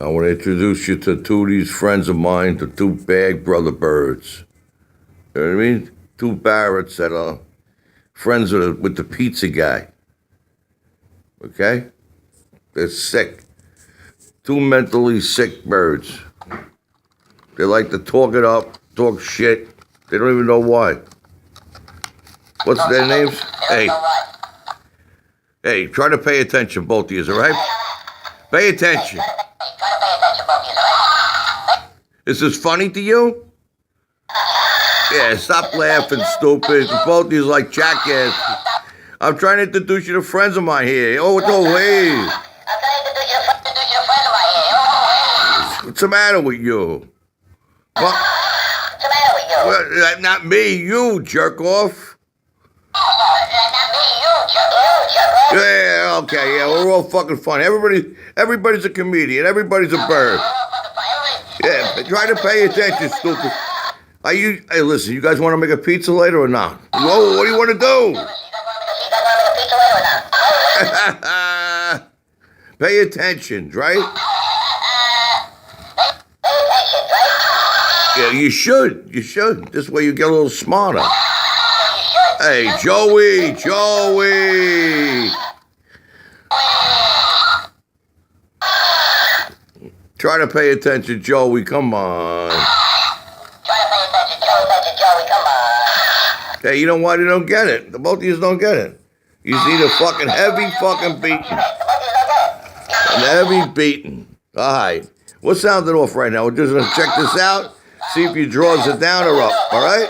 I want to introduce you to two of these friends of mine, the two bag brother birds. You know what I mean? Two Barretts that are friends with the pizza guy. Okay? They're sick. Two mentally sick birds. They like to talk it up, talk shit. They don't even know why. What's their names? Hey, try to pay attention, both of you, all right? Pay attention. Is this funny to you? Yeah, stop laughing, stupid. Both of you like jackass. I'm trying to introduce you to friends of mine here. Oh, hey. What's the matter with you? What? Well, not me, you jerk off. Yeah, okay, yeah, we're all fucking funny. Everybody's a comedian. Everybody's a bird. Yeah, try to pay attention, stupid. Hey, listen, you guys want to make a pizza later or not? Whoa, what do you want to do? Pay attention, right? Yeah, you should. You should. This way you get a little smarter. Hey, Joey. Try to pay attention, Joey. Come on. Hey, you know why they don't get it? The both of you don't get it. You need a fucking heavy fucking beating. An heavy beating. All right. We'll sound it off right now. We're just going to check this out. See if you draws it down or up. All right?